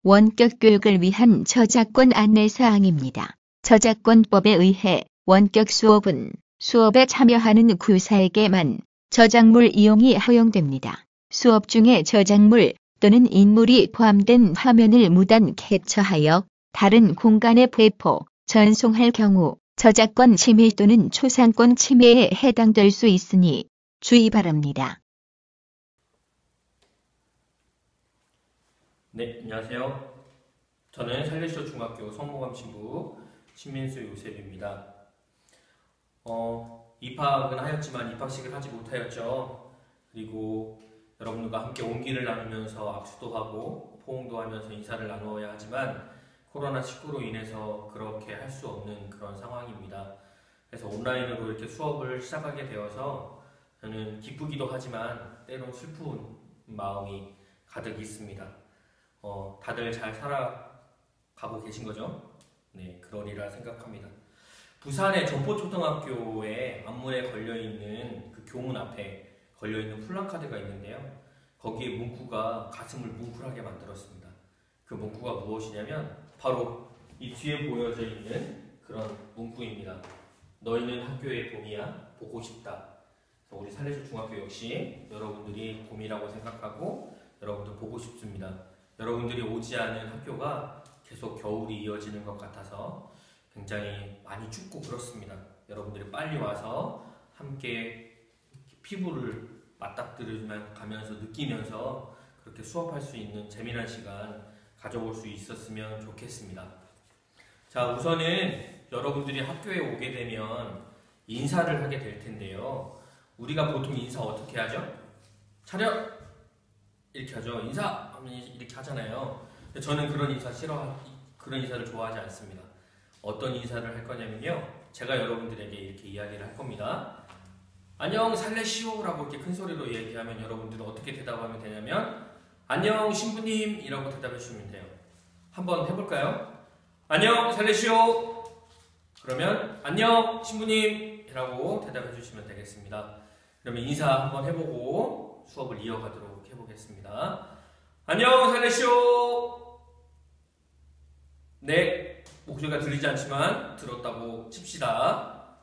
원격 교육을 위한 저작권 안내사항입니다. 저작권법에 의해 원격 수업은 수업에 참여하는 교사에게만 저작물 이용이 허용됩니다. 수업 중에 저작물 또는 인물이 포함된 화면을 무단 캡처하여 다른 공간에 배포, 전송할 경우 저작권 침해 또는 초상권 침해에 해당될 수 있으니 주의 바랍니다. 네, 안녕하세요. 저는 살레시오 중학교 성모감 친구 신민수 요셉입니다. 입학은 하였지만 입학식을 하지 못하였죠. 그리고 여러분들과 함께 온기를 나누면서 악수도 하고 포옹도 하면서 인사를 나누어야 하지만 코로나19로 인해서 그렇게 할 수 없는 그런 상황입니다. 그래서 온라인으로 이렇게 수업을 시작하게 되어서 저는 기쁘기도 하지만 때론 슬픈 마음이 가득 있습니다. 다들 잘 살아가고 계신 거죠? 네, 그러리라 생각합니다. 부산의 전포초등학교에 앞문에 걸려있는 그 교문 앞에 걸려있는 플래카드가 있는데요. 거기에 문구가 가슴을 뭉클하게 만들었습니다. 그 문구가 무엇이냐면 바로 이 뒤에 보여져 있는 그런 문구입니다. 너희는 학교의 봄이야, 보고 싶다. 우리 살레시오 중학교 역시 여러분들이 봄이라고 생각하고 여러분들 보고 싶습니다. 여러분들이 오지 않은 학교가 계속 겨울이 이어지는 것 같아서 굉장히 많이 춥고 그렇습니다. 여러분들이 빨리 와서 함께 피부를 맞닥뜨리면서 느끼면서 그렇게 수업할 수 있는 재미난 시간 가져볼 수 있었으면 좋겠습니다. 자, 우선은 여러분들이 학교에 오게 되면 인사를 하게 될 텐데요. 우리가 보통 인사 어떻게 하죠? 차렷! 이렇게 하죠. 인사! 하면 이렇게 하잖아요. 근데 저는 그런 인사를 좋아하지 않습니다. 어떤 인사를 할 거냐면요. 제가 여러분들에게 이렇게 이야기를 할 겁니다. 안녕 살레시오 라고 이렇게 큰 소리로 얘기하면 여러분들은 어떻게 대답하면 되냐면 안녕 신부님 이라고 대답해 주시면 돼요. 한번 해볼까요? 안녕 살레시오. 그러면 안녕 신부님 이라고 대답해 주시면 되겠습니다. 그러면 인사 한번 해보고 수업을 이어가도록 해보겠습니다. 안녕 살레시오. 네, 목소리가 들리지 않지만 들었다고 칩시다.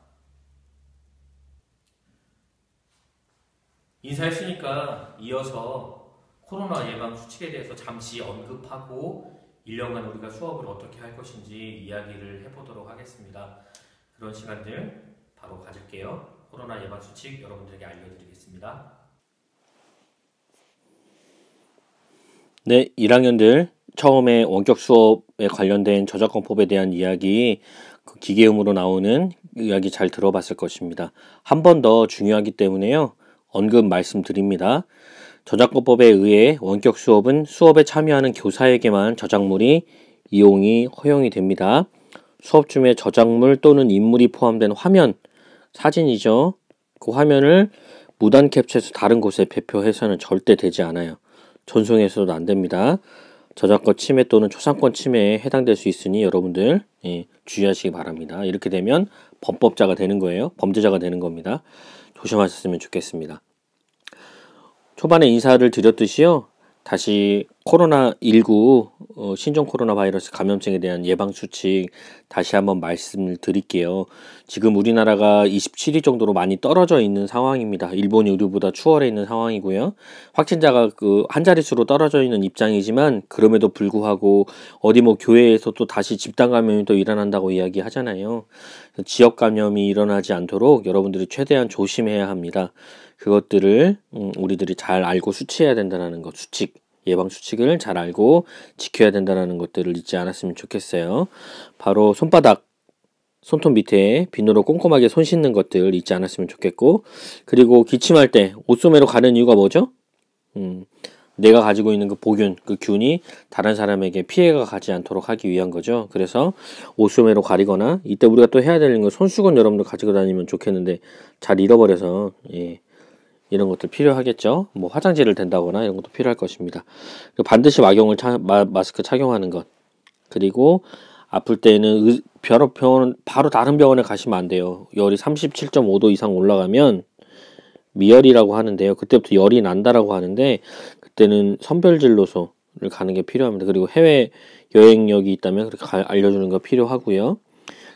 인사했으니까 이어서 코로나 예방 수칙에 대해서 잠시 언급하고 1년간 우리가 수업을 어떻게 할 것인지 이야기를 해보도록 하겠습니다. 그런 시간들 바로 가질게요. 코로나 예방 수칙 여러분들에게 알려드리겠습니다. 네, 1학년들 처음에 원격 수업에 관련된 저작권법에 대한 이야기, 그 기계음으로 나오는 이야기 잘 들어봤을 것입니다. 한 번 더 중요하기 때문에요. 언급 말씀드립니다. 저작권법에 의해 원격 수업은 수업에 참여하는 교사에게만 저작물이 이용이 허용이 됩니다. 수업 중에 저작물 또는 인물이 포함된 화면, 사진이죠. 그 화면을 무단 캡처해서 다른 곳에 배포해서는 절대 되지 않아요. 전송해서도 안 됩니다. 저작권 침해 또는 초상권 침해에 해당될 수 있으니 여러분들 주의하시기 바랍니다. 이렇게 되면 범법자가 되는 거예요. 범죄자가 되는 겁니다. 조심하셨으면 좋겠습니다. 초반에 인사를 드렸듯이요. 다시 코로나19 신종 코로나 바이러스 감염증에 대한 예방 수칙 다시 한번 말씀을 드릴게요. 지금 우리나라가 27위 정도로 많이 떨어져 있는 상황입니다. 일본이 우리보다 추월해 있는 상황이고요. 확진자가 한 자릿수로 떨어져 있는 입장이지만 그럼에도 불구하고 어디 교회에서 또 다시 집단 감염이 또 일어난다고 이야기하잖아요. 지역 감염이 일어나지 않도록 여러분들이 최대한 조심해야 합니다. 그것들을 우리들이 잘 알고 수치해야 된다는 것, 수칙, 예방 수칙을 잘 알고 지켜야 된다는 것들을 잊지 않았으면 좋겠어요. 바로 손톱 밑에 비누로 꼼꼼하게 손 씻는 것들 잊지 않았으면 좋겠고, 그리고 기침할 때 옷소매로 가는 이유가 뭐죠? 내가 가지고 있는 그 보균, 그 균이 다른 사람에게 피해가 가지 않도록 하기 위한 거죠. 그래서 옷소매로 가리거나, 이때 우리가 또 해야 되는 건 손수건 여러분들 가지고 다니면 좋겠는데 잘 잃어버려서 이런 것도 필요하겠죠. 화장지를 댄다거나 이런 것도 필요할 것입니다. 반드시 마스크 착용하는 것. 그리고 아플 때는 바로 다른 병원에 가시면 안 돼요. 열이 37.5도 이상 올라가면 미열이라고 하는데요. 그때부터 열이 난다라고 하는데 그때는 선별진료소 가는 게 필요합니다. 그리고 해외 여행력이 있다면 그렇게 알려주는 거 필요하고요.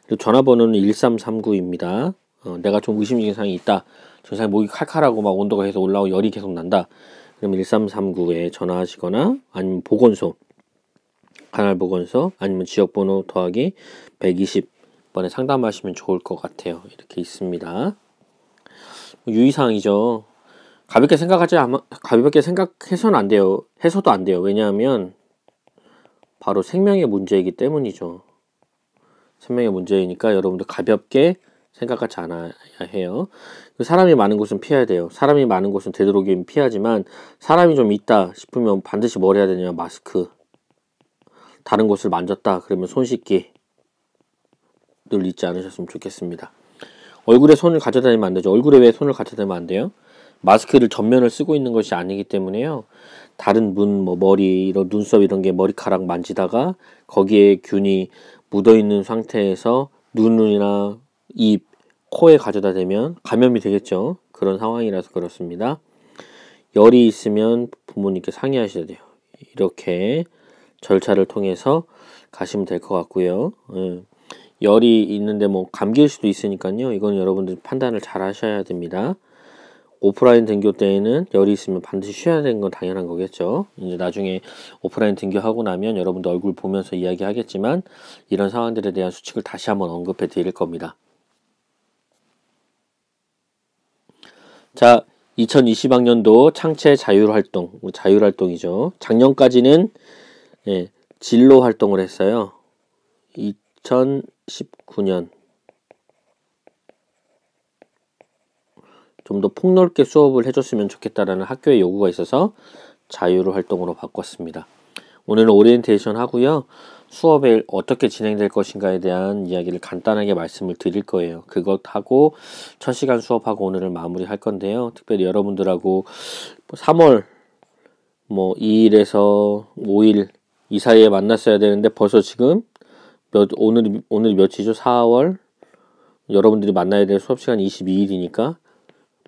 그리고 전화번호는 1339입니다. 내가 좀 의심 증상이 있다. 증상이 목이 칼칼하고 막 온도가 계속 올라오고 열이 계속 난다. 그러면 1339에 전화하시거나 아니면 보건소, 관할 보건소 아니면 지역번호 더하기 120번에 상담하시면 좋을 것 같아요. 이렇게 있습니다. 유의사항이죠. 가볍게 생각해서는 안 돼요. 해서도 안 돼요. 왜냐하면 바로 생명의 문제이기 때문이죠. 생명의 문제이니까 여러분들 가볍게 생각하지 않아야 해요. 사람이 많은 곳은 피해야 돼요. 사람이 많은 곳은 되도록이면 피하지만 사람이 좀 있다 싶으면 반드시 뭘 해야 되냐? 마스크. 다른 곳을 만졌다 그러면 손 씻기 늘 잊지 않으셨으면 좋겠습니다. 얼굴에 손을 가져다니면 안 되죠. 얼굴에 왜 손을 가져다니면 안 돼요? 마스크를 전면을 쓰고 있는 것이 아니기 때문에요. 다른 머리, 이런 눈썹 이런 게 머리카락 만지다가 거기에 균이 묻어있는 상태에서 눈이나 입, 코에 가져다 대면 감염이 되겠죠. 그런 상황이라서 그렇습니다. 열이 있으면 부모님께 상의하셔야 돼요. 이렇게 절차를 통해서 가시면 될 것 같고요. 열이 있는데 감기일 수도 있으니까요. 이건 여러분들 판단을 잘 하셔야 됩니다. 오프라인 등교 때에는 열이 있으면 반드시 쉬어야 되는 건 당연한 거겠죠. 이제 나중에 오프라인 등교하고 나면 여러분들 얼굴 보면서 이야기하겠지만 이런 상황들에 대한 수칙을 다시 한번 언급해 드릴 겁니다. 자, 2020학년도 창체 자율활동, 자율활동이죠. 작년까지는 진로 활동을 했어요. 2019년 좀 더 폭넓게 수업을 해줬으면 좋겠다라는 학교의 요구가 있어서 자율활동으로 바꿨습니다. 오늘은 오리엔테이션 하고요. 수업에 어떻게 진행될 것인가에 대한 이야기를 간단하게 말씀을 드릴 거예요. 그것하고 첫 시간 수업하고 오늘을 마무리할 건데요. 특별히 여러분들하고 3월 2일에서 5일 이 사이에 만났어야 되는데 벌써 지금 오늘이 며칠이죠? 4월 여러분들이 만나야 될 수업 시간이 22일이니까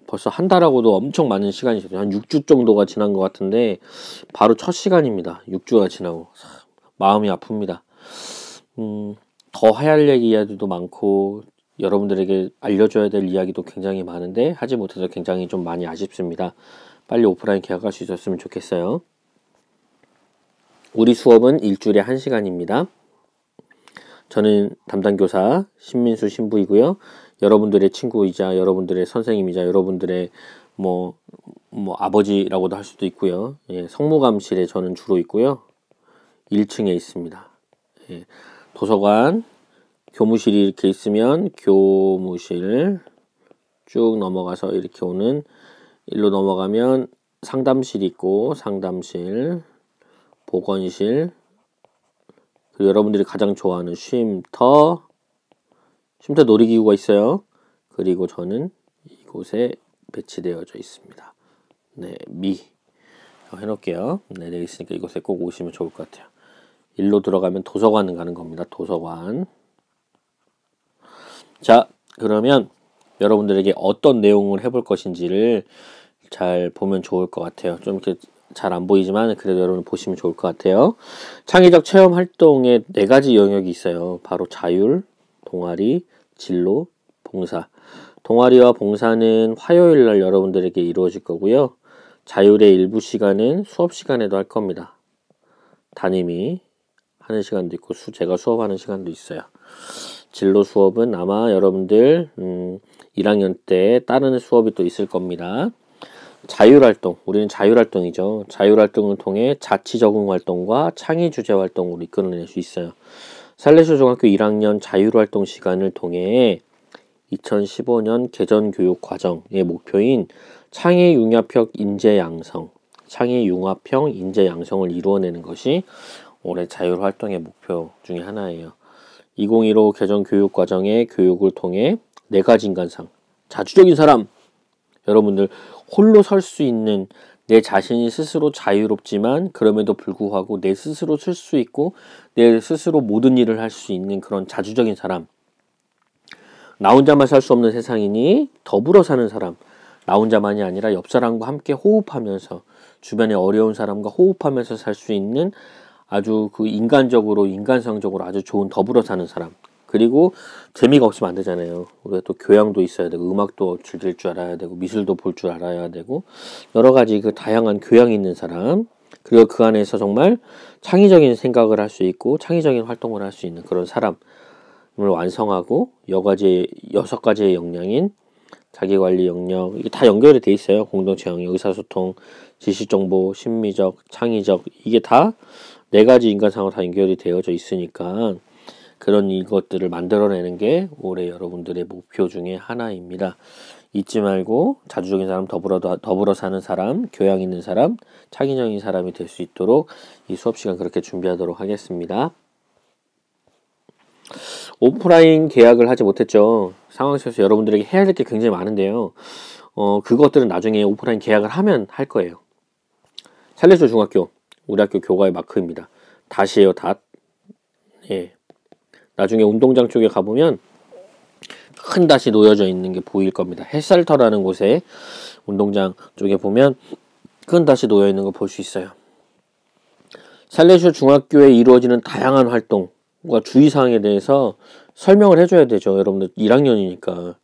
벌써 한 달하고도 엄청 많은 시간이 지났어요. 한 6주 정도가 지난 것 같은데 바로 첫 시간입니다. 6주가 지나고 마음이 아픕니다. 더 해야 할 이야기도 많고 여러분들에게 알려줘야 될 이야기도 굉장히 많은데 하지 못해서 굉장히 좀 많이 아쉽습니다. 빨리 오프라인 개학할 수 있었으면 좋겠어요. 우리 수업은 일주일에 1시간입니다. 저는 담당교사 신민수 신부이고요. 여러분들의 친구이자 여러분들의 선생님이자 여러분들의 아버지라고도 할 수도 있고요. 성모감실에 저는 주로 있고요. 1층에 있습니다. 도서관, 교무실이 이렇게 있으면 교무실 쭉 넘어가서 이렇게 오는 일로 넘어가면 상담실이 있고 상담실, 보건실, 그리고 여러분들이 가장 좋아하는 쉼터 놀이기구가 있어요. 그리고 저는 이곳에 배치되어져 있습니다. 해놓을게요. 되어 있으니까 이곳에 꼭 오시면 좋을 것 같아요. 일로 들어가면 도서관 가는 겁니다. 도서관. 자, 그러면 여러분들에게 어떤 내용을 해볼 것인지를 잘 보면 좋을 것 같아요. 좀 이렇게 잘 안 보이지만 그래도 여러분 보시면 좋을 것 같아요. 창의적 체험 활동에 4가지 영역이 있어요. 바로 자율, 동아리, 진로, 봉사. 동아리와 봉사는 화요일 날 여러분들에게 이루어질 거고요. 자율의 일부 시간은 수업 시간에도 할 겁니다. 담임이 하는 시간도 있고 제가 수업하는 시간도 있어요. 진로 수업은 아마 여러분들 1학년 때 다른 수업이 또 있을 겁니다. 자율활동, 우리는 자율활동이죠. 자율활동을 통해 자치 적응 활동과 창의 주제 활동으로 이끌어낼 수 있어요. 살레시오 중학교 1학년 자율활동 시간을 통해 2015년 개전교육 과정의 목표인 창의융합형 인재양성, 창의융합형 인재양성을 이루어내는 것이 올해 자율활동의 목표 중에 하나예요. 2015 개전교육 과정의 교육을 통해 4가지 인간상, 자주적인 사람, 여러분들 홀로 설 수 있는 내 자신이 스스로 자유롭지만 그럼에도 불구하고 내 스스로 쓸 수 있고 내 스스로 모든 일을 할 수 있는 그런 자주적인 사람, 나 혼자만 살 수 없는 세상이니 더불어 사는 사람, 나 혼자만이 아니라 옆 사람과 함께 호흡하면서 주변에 어려운 사람과 호흡하면서 살 수 있는 아주 그 인간적으로, 인간성적으로 아주 좋은 더불어 사는 사람. 그리고 재미가 없으면 안 되잖아요. 우리가 또 교양도 있어야 되고, 음악도 즐길 줄 알아야 되고, 미술도 볼 줄 알아야 되고, 여러 가지 그 다양한 교양이 있는 사람. 그리고 그 안에서 정말 창의적인 생각을 할 수 있고, 창의적인 활동을 할 수 있는 그런 사람을 완성하고, 6가지의 역량인 자기관리 영역, 이게 다 연결이 돼 있어요. 공동체 영역, 의사소통, 지식정보, 심미적, 창의적, 이게 다 4가지 인간상으로 다 연결이 되어져 있으니까 그런 이것들을 만들어내는 게 올해 여러분들의 목표 중에 하나입니다. 잊지 말고 자주적인 사람, 더불어 사는 사람, 교양 있는 사람, 창의적인 사람이 될 수 있도록 이 수업 시간 그렇게 준비하도록 하겠습니다. 오프라인 계약을 하지 못했죠. 상황 속에서 여러분들에게 해야 될 게 굉장히 많은데요. 그것들은 나중에 오프라인 계약을 하면 할 거예요. 살레시오 중학교, 우리 학교 교과의 마크입니다. 닷이에요, 닷. 예. 나중에 운동장 쪽에 가보면 큰 닷이 놓여져 있는 게 보일 겁니다. 햇살터라는 곳에 운동장 쪽에 보면 큰 닷이 놓여 있는 거 볼 수 있어요. 살레시오 중학교에 이루어지는 다양한 활동과 주의사항에 대해서 설명을 해줘야 되죠. 여러분들 1학년이니까.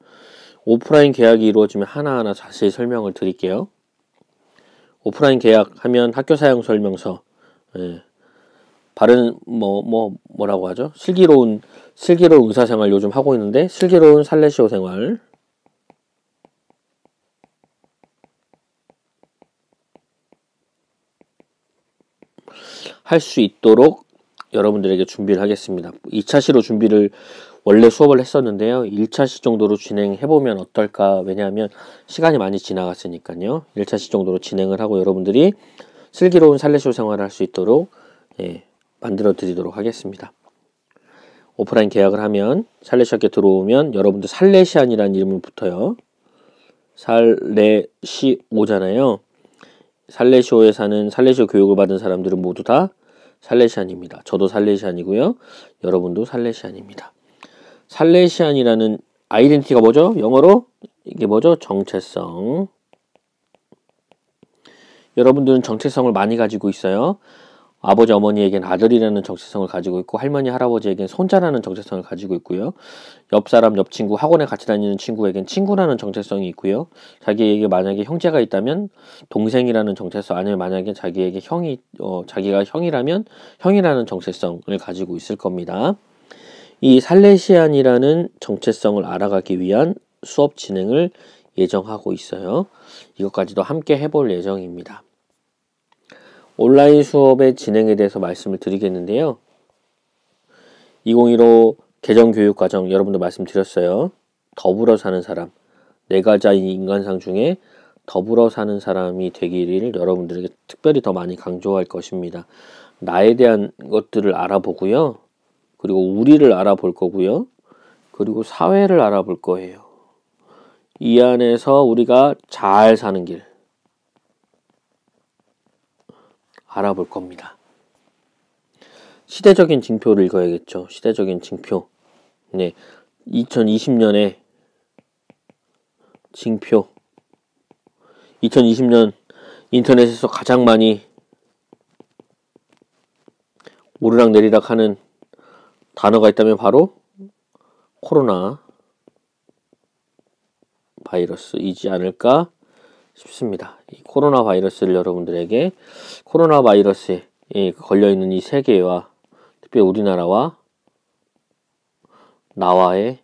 오프라인 계약이 이루어지면 하나하나 자세히 설명을 드릴게요. 오프라인 계약하면 학교 사용 설명서, 예. 뭐라고 하죠? 슬기로운 의사생활 요즘 하고 있는데, 슬기로운 살레시오 생활. 할 수 있도록 여러분들에게 준비를 하겠습니다. 2차시로 준비를 원래 수업을 했었는데요. 1차시 정도로 진행해보면 어떨까? 왜냐하면 시간이 많이 지나갔으니까요. 1차시 정도로 진행을 하고 여러분들이 슬기로운 살레시오 생활을 할 수 있도록 만들어 드리도록 하겠습니다. 오프라인 계약을 하면 살레시오 학교에 들어오면 여러분들 살레시안이라는 이름을 붙어요. 살레시오잖아요. 살레시오에 사는 살레시오 교육을 받은 사람들은 모두 다 살레시안입니다. 저도 살레시안이고요. 여러분도 살레시안입니다. 살레시안이라는 아이덴티티가 뭐죠? 영어로 이게 뭐죠? 정체성. 여러분들은 정체성을 많이 가지고 있어요. 아버지 어머니에겐 아들이라는 정체성을 가지고 있고, 할머니 할아버지에겐 손자라는 정체성을 가지고 있고요. 옆 사람, 옆 친구, 학원에 같이 다니는 친구에겐 친구라는 정체성이 있고요. 자기에게 만약에 형제가 있다면 동생이라는 정체성, 아니면 만약에 자기에게 자기가 형이라면 형이라는 정체성을 가지고 있을 겁니다. 이 살레시안이라는 정체성을 알아가기 위한 수업 진행을 예정하고 있어요. 이것까지도 함께 해볼 예정입니다. 온라인 수업의 진행에 대해서 말씀을 드리겠는데요. 2015 개정교육과정 여러분도 말씀드렸어요. 더불어 사는 사람, 4가지 인간상 중에 더불어 사는 사람이 되기를 여러분들에게 특별히 더 많이 강조할 것입니다. 나에 대한 것들을 알아보고요. 그리고 우리를 알아볼 거고요. 그리고 사회를 알아볼 거예요. 이 안에서 우리가 잘 사는 길 알아볼 겁니다. 시대적인 징표를 읽어야겠죠. 시대적인 징표. 네, 2020년에 징표. 2020년 인터넷에서 가장 많이 오르락내리락 하는 단어가 있다면 바로 코로나 바이러스이지 않을까 싶습니다. 이 코로나 바이러스를 여러분들에게 코로나 바이러스에 걸려있는 이 세계와 특히 우리나라와 나와의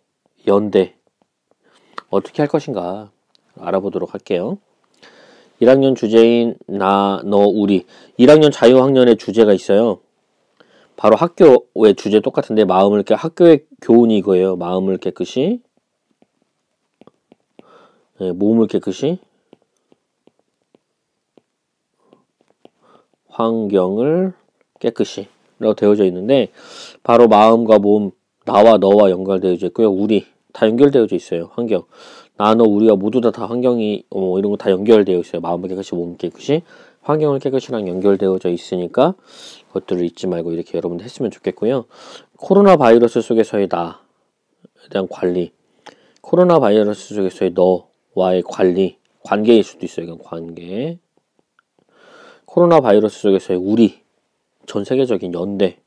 연대 어떻게 할 것인가 알아보도록 할게요. 1학년 주제인 나, 너, 우리 1학년 자유학년의 주제가 있어요. 바로 학교의 주제 똑같은데 학교의 교훈이 이거예요. 마음을 깨끗이 몸을 깨끗이 환경을 깨끗이 라고 되어져 있는데 바로 마음과 몸, 나와 너와 연결되어져 있고요. 우리 다 연결되어져 있어요. 환경. 나, 너, 우리가 모두 다 환경이 이런 거 다 연결되어 있어요. 마음을 깨끗이, 몸을 깨끗이, 환경을 깨끗이랑 연결되어져 있으니까 그것들을 잊지 말고 이렇게 여러분들 했으면 좋겠고요. 코로나 바이러스 속에서의 나에 대한 관리, 코로나 바이러스 속에서의 너와의 관계일 수도 있어요. 이건 관계. 코로나 바이러스 속에서의 우리 전 세계적인 연대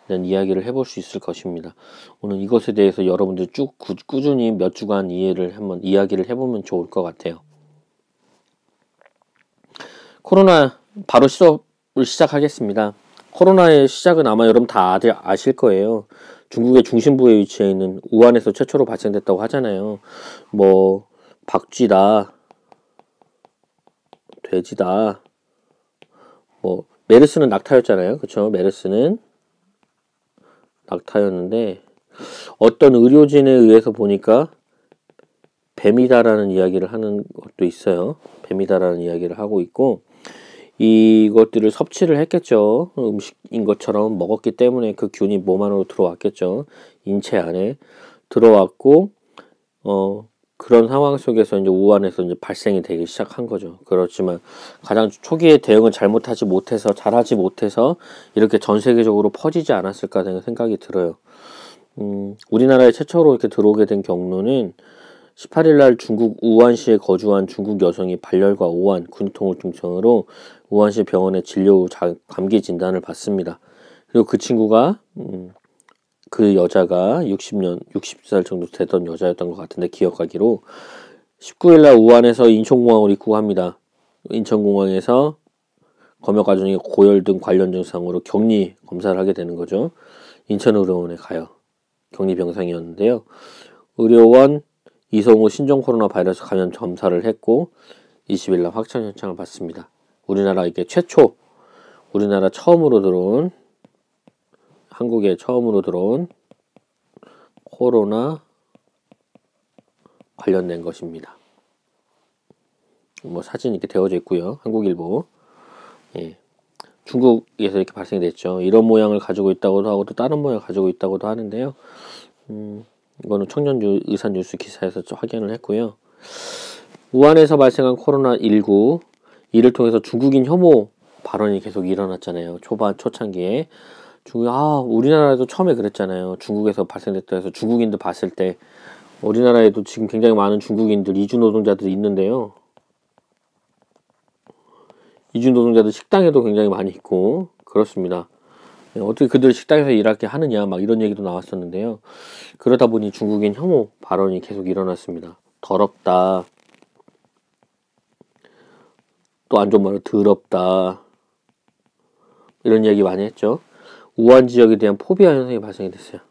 대한 이야기를 해볼 수 있을 것입니다. 오늘 이것에 대해서 여러분들 쭉 꾸준히 몇 주간 이야기를 해보면 좋을 것 같아요. 코로나 바로 수업을 시작하겠습니다. 코로나의 시작은 아마 여러분 다 아실 거예요. 중국의 중심부에 위치해 있는 우한에서 최초로 발생됐다고 하잖아요. 뭐 박쥐다, 돼지다, 뭐 메르스는 낙타였잖아요. 그쵸? 메르스는 낙타였는데 어떤 의료진에 의해서 보니까 뱀이다라는 이야기를 하는 것도 있어요. 뱀이다라는 이야기를 하고 있고, 이것들을 섭취를 했겠죠. 음식인 것처럼 먹었기 때문에 그 균이 몸 안으로 들어왔겠죠. 인체 안에 들어왔고, 그런 상황 속에서 이제 우한에서 이제 발생이 되기 시작한 거죠. 그렇지만 가장 초기에 대응을 잘하지 못해서 이렇게 전 세계적으로 퍼지지 않았을까 하는 생각이 들어요. 우리나라에 최초로 이렇게 들어오게 된 경로는 18일 날 중국 우한시에 거주한 중국 여성이 발열과 오한, 근육통을 증상으로 우한시 병원에 진료 후 감기 진단을 받습니다. 그리고 그 친구가 그 여자가 60살 정도 되던 여자였던 것 같은데, 기억하기로 19일 날 우한에서 인천공항으로 입국합니다. 인천공항에서 검역과정에 고열 등 관련 증상으로 격리 검사를 하게 되는 거죠. 인천의료원에 가요. 격리 병상이었는데요. 의료원 이성우 신종 코로나 바이러스 감염 검사를 했고 20일 날 확진 현상을 받습니다. 우리나라 이게 우리나라 한국에 처음으로 들어온 코로나 관련된 것입니다. 뭐 사진 이렇게 되어져 있고요. 한국일보. 예. 중국에서 이렇게 발생됐죠. 이런 모양을 가지고 있다고도 하고 또 다른 모양을 가지고 있다고도 하는데요. 이거는 청년의사뉴스 기사에서 확인을 했고요. 우한에서 발생한 코로나19, 이를 통해서 중국인 혐오 발언이 계속 일어났잖아요. 초창기에. 우리나라에도 처음에 그랬잖아요. 중국에서 발생됐다 해서 중국인들 봤을 때, 우리나라에도 지금 굉장히 많은 중국인들, 이주노동자들이 있는데요. 이주노동자들 식당에도 굉장히 많이 있고 그렇습니다. 어떻게 그들이 식당에서 일하게 하느냐 막 이런 얘기도 나왔었는데요. 그러다 보니 중국인 혐오 발언이 계속 일어났습니다. 더럽다, 또 안 좋은 말로 더럽다, 이런 얘기 많이 했죠. 우한 지역에 대한 포비아 현상이 발생이 됐어요.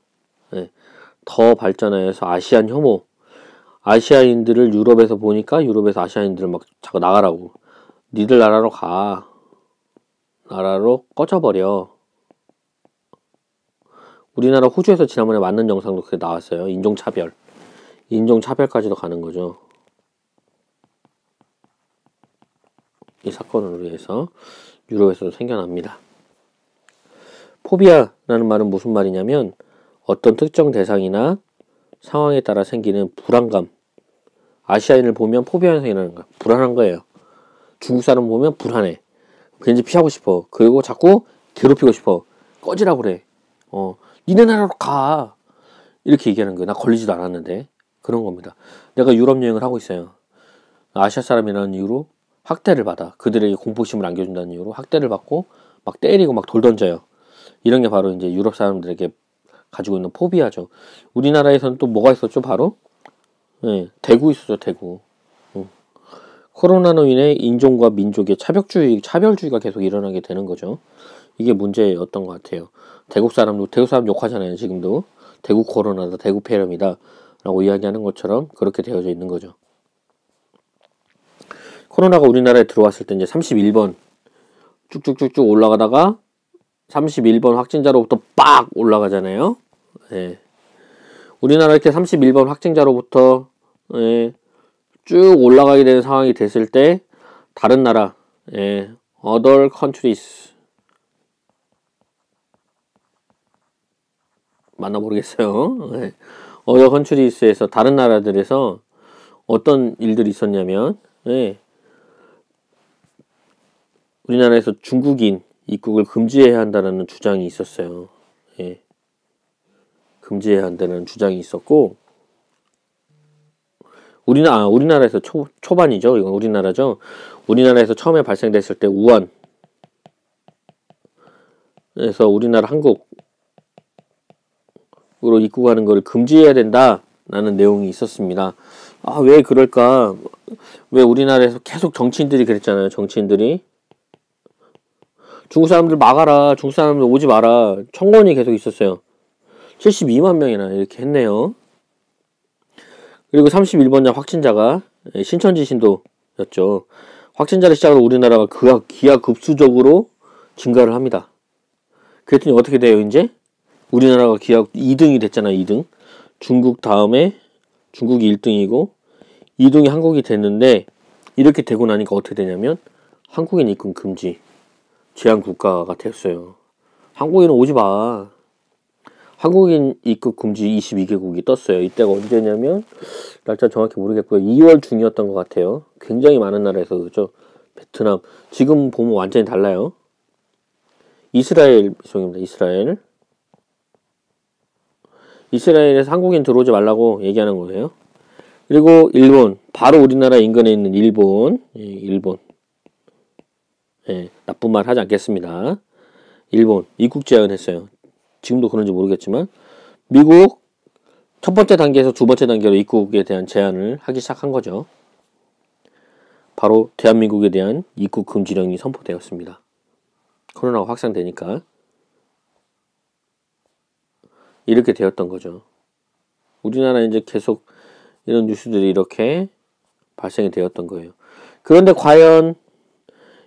네. 더 발전해서 아시안 혐오, 아시아인들을 유럽에서 보니까 유럽에서 아시아인들을 막 자꾸 나가라고, 니들 나라로 가, 나라로 꺼져버려. 우리나라 호주에서 지난번에 맞는 영상도 그게 나왔어요. 인종차별까지도 가는 거죠. 이 사건으로 해서 유럽에서도 생겨납니다. 포비아라는 말은 무슨 말이냐면 어떤 특정 대상이나 상황에 따라 생기는 불안감. 아시아인을 보면 포비아 현상이 일어나는 거야. 불안한 거예요. 중국 사람 보면 불안해. 왠지 피하고 싶어. 그리고 자꾸 괴롭히고 싶어. 꺼지라고 그래. 니네 나라로 가. 이렇게 얘기하는 거예요. 나 걸리지도 않았는데. 그런 겁니다. 내가 유럽 여행을 하고 있어요. 아시아 사람이라는 이유로 학대를 받아. 그들에게 공포심을 안겨준다는 이유로 학대를 받고 막 때리고 막 돌 던져요. 이런 게 바로 이제 유럽 사람들에게 가지고 있는 포비아죠. 우리나라에서는 또 뭐가 있었죠? 바로 대구 있었죠. 대구. 코로나로 인해 인종과 민족의 차별주의가 계속 일어나게 되는 거죠. 이게 문제였던 것 같아요. 대구 사람 욕하잖아요. 지금도 대구 코로나다, 대구 폐렴이다 라고 이야기하는 것처럼 그렇게 되어져 있는 거죠. 코로나가 우리나라에 들어왔을 때 이제 31번 쭉쭉쭉쭉 올라가다가 31번 확진자로부터 빡 올라가잖아요. 예. 우리나라 이렇게 31번 확진자로부터 쭉 올라가게 되는 상황이 됐을 때 다른 나라, other countries 맞나 모르겠어요. other countries에서 다른 나라들에서 어떤 일들이 있었냐면 우리나라에서 중국인 입국을 금지해야 한다는 주장이 있었어요. 금지해야 한다는 주장이 있었고 우리나라에서 초반이죠. 이건 우리나라죠. 우리나라에서 처음에 발생됐을 때 우한에서 우리나라 한국으로 입국하는 걸 금지해야 된다라는 내용이 있었습니다. 왜 그럴까? 왜 우리나라에서 계속 정치인들이 그랬잖아요. 정치인들이 중국 사람들 막아라. 중국 사람들 오지 마라. 청원이 계속 있었어요. 72만 명이나 이렇게 했네요. 그리고 31번째 확진자가 신천지 신도였죠. 확진자를 시작으로 우리나라가 기하급수적으로 증가를 합니다. 그랬더니 어떻게 돼요, 이제? 우리나라가 기하 2등이 됐잖아요, 2등. 중국 다음에 중국이 1등이고 2등이 한국이 됐는데, 이렇게 되고 나니까 어떻게 되냐면 한국인 입국 금지 제한 국가가 됐어요. 한국인은 오지 마. 한국인 입국 금지 22개국이 떴어요. 이때가 언제냐면 날짜 정확히 모르겠고요. 2월 중이었던 것 같아요. 굉장히 많은 나라에서 그렇죠. 베트남. 지금 보면 완전히 달라요. 이스라엘 미송입니다. 이스라엘에서 한국인 들어오지 말라고 얘기하는 거예요. 그리고 일본. 바로 우리나라 인근에 있는 일본. 일본. 나쁜 말 하지 않겠습니다. 일본 입국 제한했어요. 지금도 그런지 모르겠지만 미국 첫 번째 단계에서 두 번째 단계로 입국에 대한 제한을 하기 시작한 거죠. 바로 대한민국에 대한 입국 금지령이 선포되었습니다. 코로나가 확산되니까 이렇게 되었던 거죠. 우리나라에 이제 계속 이런 뉴스들이 이렇게 발생이 되었던 거예요. 그런데 과연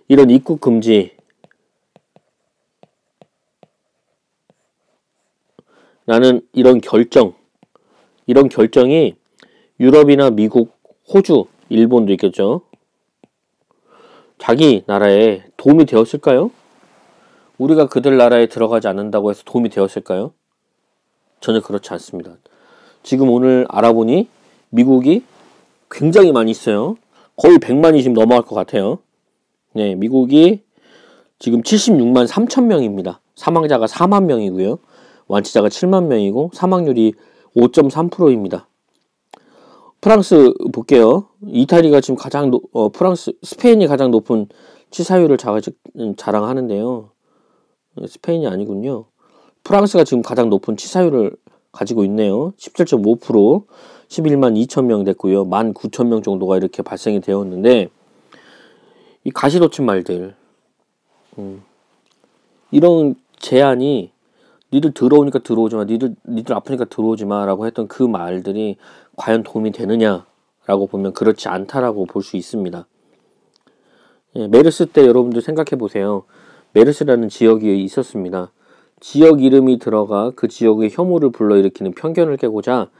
이런 입국 금지 라는 이런 결정이 유럽이나 미국, 호주, 일본도 있겠죠. 자기 나라에 도움이 되었을까요? 우리가 그들 나라에 들어가지 않는다고 해서 도움이 되었을까요? 전혀 그렇지 않습니다. 지금 오늘 알아보니 미국이 굉장히 많이 있어요. 거의 100만이 지금 넘어갈 것 같아요. 네, 미국이 지금 76만 3천 명입니다. 사망자가 4만 명이고요. 완치자가 7만 명이고 사망률이 5.3%입니다. 프랑스 볼게요. 이탈리아가 지금 스페인이 가장 높은 치사율을 자랑하는데요. 스페인이 아니군요. 프랑스가 지금 가장 높은 치사율을 가지고 있네요. 17.5%, 11만 2천 명 됐고요. 19,000명 정도가 이렇게 발생이 되었는데, 이 가시돋친 말들, 이런 제안이 니들 들어오니까 들어오지 마, 니들 아프니까 들어오지 마라고 했던 그 말들이 과연 도움이 되느냐라고 보면 그렇지 않다라고 볼 수 있습니다. 메르스 때 여러분들 생각해 보세요. 메르스라는 지역이 있었습니다. 지역 이름이 들어가 그 지역의 혐오를 불러일으키는 편견을 깨고자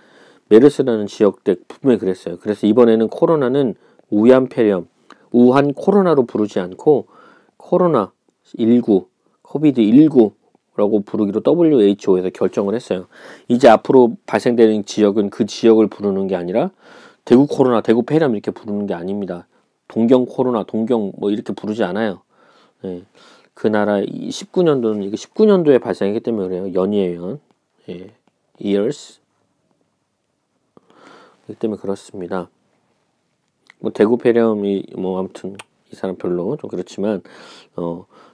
메르스라는 지역 때 분명히 그랬어요. 그래서 이번에는 코로나는 우한폐렴, 우한 코로나로 부르지 않고 코로나19, 코비드19 라고 부르기로 WHO에서 결정을 했어요. 이제 앞으로 발생되는 지역은 그 지역을 부르는 게 아니라 대구 코로나, 대구 폐렴 이렇게 부르는 게 아닙니다. 동경 코로나, 동경 뭐 이렇게 부르지 않아요. 그 나라 19년도는 이게 19년도에 발생했기 때문에 그래요. 연이에요. years. 그렇기 때문에 그렇습니다. 뭐 대구 폐렴이 뭐 아무튼 이 사람 별로 좀 그렇지만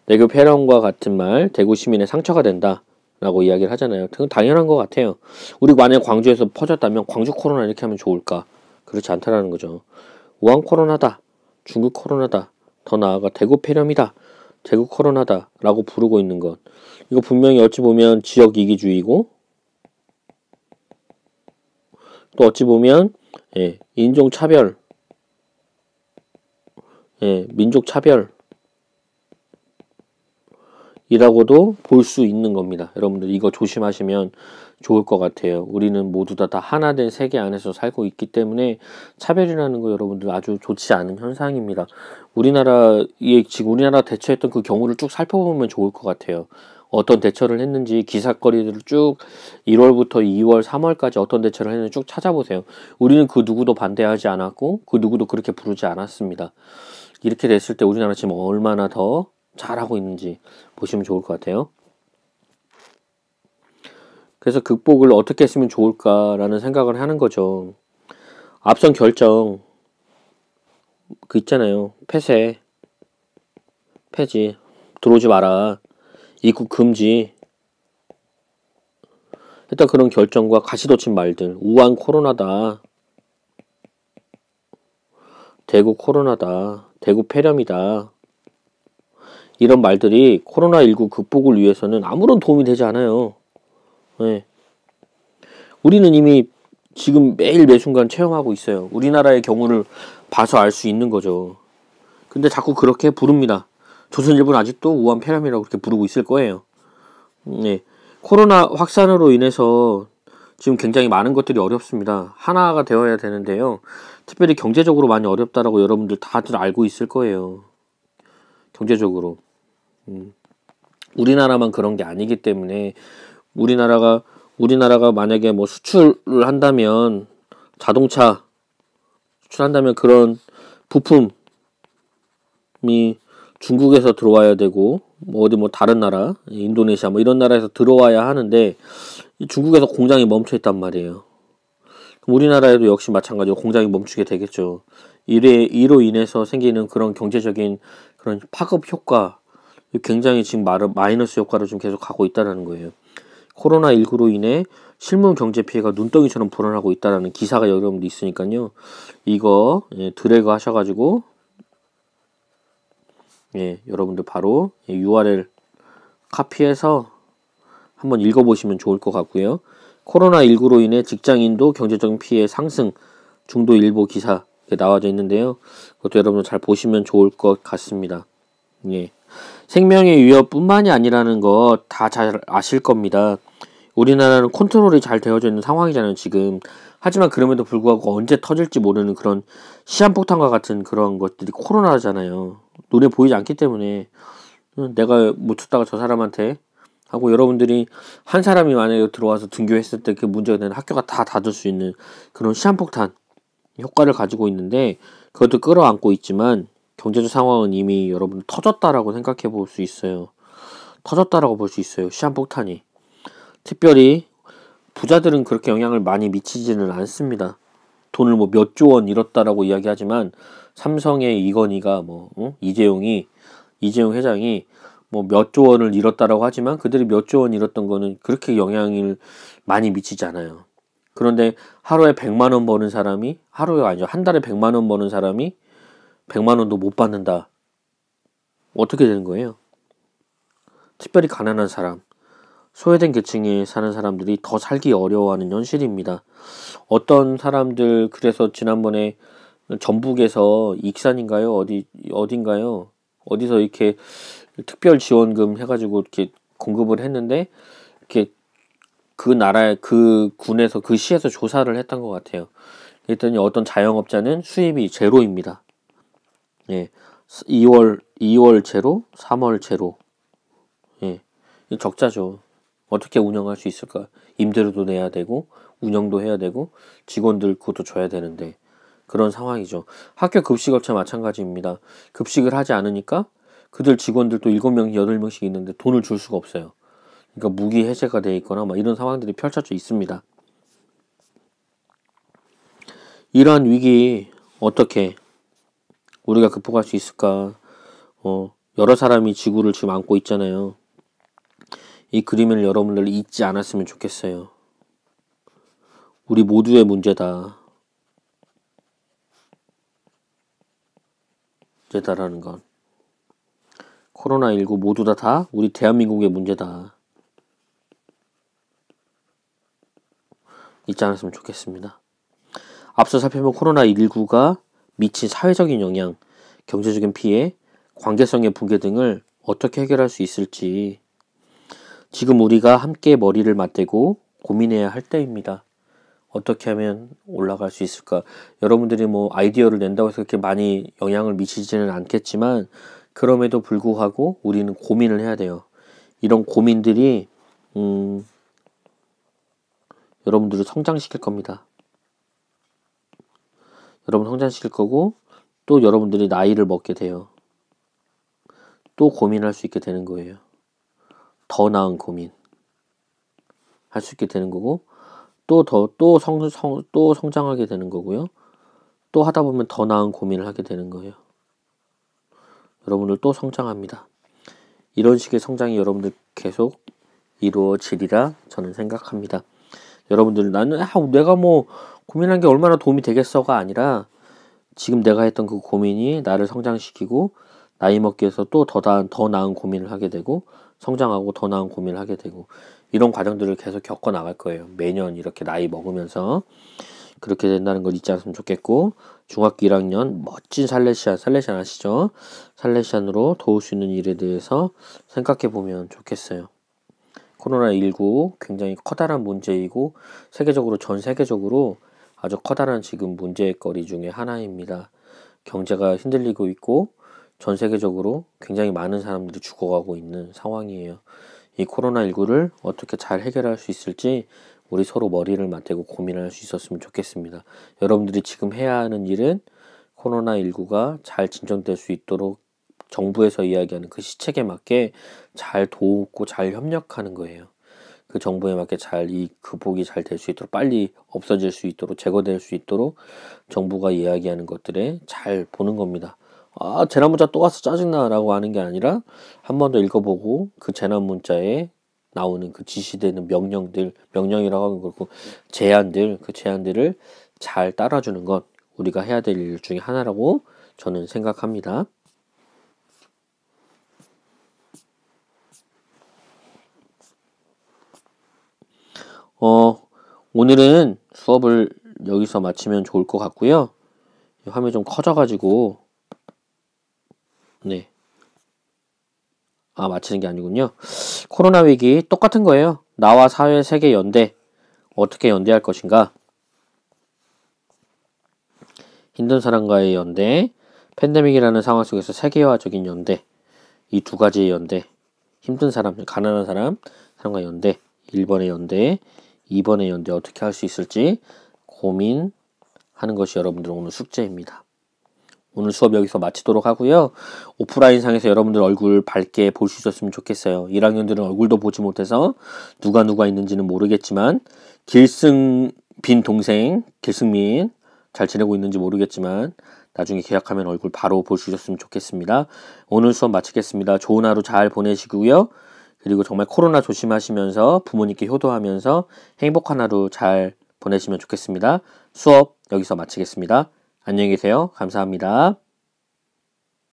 대구 폐렴과 같은 말 대구 시민의 상처가 된다 라고 이야기를 하잖아요. 그건 당연한 것 같아요. 우리 만약에 광주에서 퍼졌다면 광주 코로나 이렇게 하면 좋을까? 그렇지 않다라는 거죠. 우한 코로나다, 중국 코로나다, 더 나아가 대구 폐렴이다, 대구 코로나다 라고 부르고 있는 것, 이거 분명히 어찌 보면 지역 이기주의고 또 어찌 보면 인종차별, 민족차별 이라고도 볼 수 있는 겁니다. 여러분들 이거 조심하시면 좋을 것 같아요. 우리는 모두 다 하나된 세계 안에서 살고 있기 때문에 차별이라는 거 여러분들 아주 좋지 않은 현상입니다. 지금 우리나라 대처했던 그 경우를 쭉 살펴보면 좋을 것 같아요. 어떤 대처를 했는지 기사거리들을 쭉 1월부터 2월, 3월까지 어떤 대처를 했는지 쭉 찾아보세요. 우리는 그 누구도 반대하지 않았고 그 누구도 그렇게 부르지 않았습니다. 이렇게 됐을 때 우리나라 지금 얼마나 더 잘하고 있는지 보시면 좋을 것 같아요. 그래서 극복을 어떻게 했으면 좋을까라는 생각을 하는 거죠. 앞선 결정 그 있잖아요. 폐지, 들어오지 마라, 입국 금지, 일단 그런 결정과 가시돋친 말들, 우한 코로나다, 대구 코로나다, 대구 폐렴이다, 이런 말들이 코로나19 극복을 위해서는 아무런 도움이 되지 않아요. 네. 우리는 이미 지금 매일 매순간 체험하고 있어요. 우리나라의 경우를 봐서 알 수 있는 거죠. 근데 자꾸 그렇게 부릅니다. 조선일보는 아직도 우한 폐렴이라고 그렇게 부르고 있을 거예요. 네. 코로나 확산으로 인해서 지금 굉장히 많은 것들이 어렵습니다. 하나가 되어야 되는데요. 특별히 경제적으로 많이 어렵다라고 여러분들 다들 알고 있을 거예요. 경제적으로. 우리나라만 그런 게 아니기 때문에 우리나라가 만약에 뭐 수출을 한다면, 자동차 수출한다면 그런 부품이 중국에서 들어와야 되고, 뭐 어디 뭐 다른 나라, 인도네시아 뭐 이런 나라에서 들어와야 하는데 중국에서 공장이 멈춰 있단 말이에요. 그럼 우리나라에도 역시 마찬가지로 공장이 멈추게 되겠죠. 이로 인해서 생기는 그런 경제적인 그런 파급 효과, 굉장히 지금 마이너스 효과를 좀 계속 가고 있다는 거예요. 코로나19로 인해 실물 경제 피해가 눈덩이처럼 불어나고 있다는 기사가 여러분도 있으니까요. 이거 드래그 하셔가지고 여러분들 바로 URL 카피해서 한번 읽어보시면 좋을 것 같고요. 코로나19로 인해 직장인도 경제적인 피해 상승, 중도일보 기사 나와져 있는데요. 그것도 여러분 잘 보시면 좋을 것 같습니다. 생명의 위협뿐만이 아니라는 거 다 잘 아실 겁니다. 우리나라는 컨트롤이 잘 되어져 있는 상황이잖아요, 지금. 하지만 그럼에도 불구하고 언제 터질지 모르는 그런 시한폭탄과 같은 그런 것들이 코로나잖아요. 눈에 보이지 않기 때문에 내가 못 쳤다가 저 사람한테 하고, 여러분들이 한 사람이 만약에 들어와서 등교했을 때 그 문제가 되는 학교가 다 닫을 수 있는 그런 시한폭탄 효과를 가지고 있는데, 그것도 끌어안고 있지만 경제적 상황은 이미 여러분 터졌다라고 생각해 볼 수 있어요. 터졌다라고 볼 수 있어요. 시한폭탄이. 특별히 부자들은 그렇게 영향을 많이 미치지는 않습니다. 돈을 뭐 몇 조 원 잃었다라고 이야기하지만 삼성의 이건희가 이재용 회장이 뭐 몇 조 원을 잃었다라고 하지만 그들이 몇 조 원 잃었던 거는 그렇게 영향을 많이 미치지 않아요. 그런데 하루에 100만 원 버는 사람이, 하루가 아니죠, 한 달에 100만 원 버는 사람이 100만 원도 못 받는다. 어떻게 되는 거예요? 특별히 가난한 사람, 소외된 계층에 사는 사람들이 더 살기 어려워하는 현실입니다. 어떤 사람들, 그래서 지난번에 전북에서 익산인가요? 어딘가요? 어디서 이렇게 특별 지원금 해가지고 이렇게 공급을 했는데, 이렇게 그 나라의 그 군에서, 그 시에서 조사를 했던 것 같아요. 그랬더니 어떤 자영업자는 수입이 제로입니다. 2월 제로, 3월 제로. 적자죠. 어떻게 운영할 수 있을까? 임대료도 내야 되고, 운영도 해야 되고, 직원들 그것도 줘야 되는데, 그런 상황이죠. 학교 급식업체 마찬가지입니다. 급식을 하지 않으니까 그들 직원들도 7명, 8명씩 있는데 돈을 줄 수가 없어요. 그러니까 무기 해제가 돼 있거나 막 이런 상황들이 펼쳐져 있습니다. 이러한 위기 어떻게 우리가 극복할 수 있을까? 여러 사람이 지구를 지금 안고 있잖아요. 이 그림을 여러분들 잊지 않았으면 좋겠어요. 우리 모두의 문제다. 문제다라는 건. 코로나19 모두 다 우리 대한민국의 문제다. 잊지 않았으면 좋겠습니다. 앞서 살펴본 코로나19가 미친 사회적인 영향, 경제적인 피해, 관계성의 붕괴 등을 어떻게 해결할 수 있을지 지금 우리가 함께 머리를 맞대고 고민해야 할 때입니다. 어떻게 하면 올라갈 수 있을까? 여러분들이 뭐 아이디어를 낸다고 해서 그렇게 많이 영향을 미치지는 않겠지만, 그럼에도 불구하고 우리는 고민을 해야 돼요. 이런 고민들이 여러분들을 성장시킬 겁니다. 여러분 성장시킬 거고, 또 여러분들이 나이를 먹게 돼요. 또 고민할 수 있게 되는 거예요. 더 나은 고민 할 수 있게 되는 거고, 또 성장하게 되는 거고요. 또 하다 보면 더 나은 고민을 하게 되는 거예요. 여러분들 또 성장합니다. 이런 식의 성장이 여러분들 계속 이루어지리라 저는 생각합니다. 여러분들 나는 내가 뭐 고민한 게 얼마나 도움이 되겠어가 아니라 지금 내가 했던 그 고민이 나를 성장시키고 나이 먹기 위해서 또 더 나은 고민을 하게 되고 성장하고 더 나은 고민을 하게 되고 이런 과정들을 계속 겪어 나갈 거예요. 매년 이렇게 나이 먹으면서 그렇게 된다는 걸 잊지 않으면 좋겠고 중학교 1학년 멋진 살레시안 아시죠? 살레시안으로 도울 수 있는 일에 대해서 생각해 보면 좋겠어요. 코로나19 굉장히 커다란 문제이고 전 세계적으로 아주 커다란 지금 문제거리 중에 하나입니다. 경제가 흔들리고 있고 전 세계적으로 굉장히 많은 사람들이 죽어가고 있는 상황이에요. 이 코로나19를 어떻게 잘 해결할 수 있을지 우리 서로 머리를 맞대고 고민할 수 있었으면 좋겠습니다. 여러분들이 지금 해야 하는 일은 코로나19가 잘 진정될 수 있도록 정부에서 이야기하는 그 시책에 맞게 잘 도우고 잘 협력하는 거예요. 그 정부에 맞게 이 극복이 잘 될 수 있도록 빨리 없어질 수 있도록 제거될 수 있도록 정부가 이야기하는 것들에 잘 보는 겁니다. 재난 문자 또 와서 짜증나 라고 하는 게 아니라 한 번 더 읽어보고 그 재난 문자에 나오는 그 지시되는 명령이라고 하는 거고 그 제안들을 잘 따라주는 것 우리가 해야 될 일 중에 하나라고 저는 생각합니다. 오늘은 수업을 여기서 마치면 좋을 것 같고요. 화면이 좀 커져가지고 마치는 게 아니군요. 코로나 위기 똑같은 거예요. 나와 사회 세계 연대 어떻게 연대할 것인가? 힘든 사람과의 연대, 팬데믹이라는 상황 속에서 세계화적인 연대, 이 두 가지의 연대, 힘든 사람, 가난한 사람과 연대, 1번의 연대, 2번의 연대 어떻게 할 수 있을지 고민하는 것이 여러분들 오늘 숙제입니다. 오늘 수업 여기서 마치도록 하고요. 오프라인 상에서 여러분들 얼굴 밝게 볼 수 있었으면 좋겠어요. 1학년들은 얼굴도 보지 못해서 누가 있는지는 모르겠지만 길승빈 동생 길승민 잘 지내고 있는지 모르겠지만 나중에 계약하면 얼굴 바로 볼 수 있었으면 좋겠습니다. 오늘 수업 마치겠습니다. 좋은 하루 잘 보내시고요. 그리고 정말 코로나 조심하시면서 부모님께 효도하면서 행복한 하루 잘 보내시면 좋겠습니다. 수업 여기서 마치겠습니다. 안녕히 계세요. 감사합니다.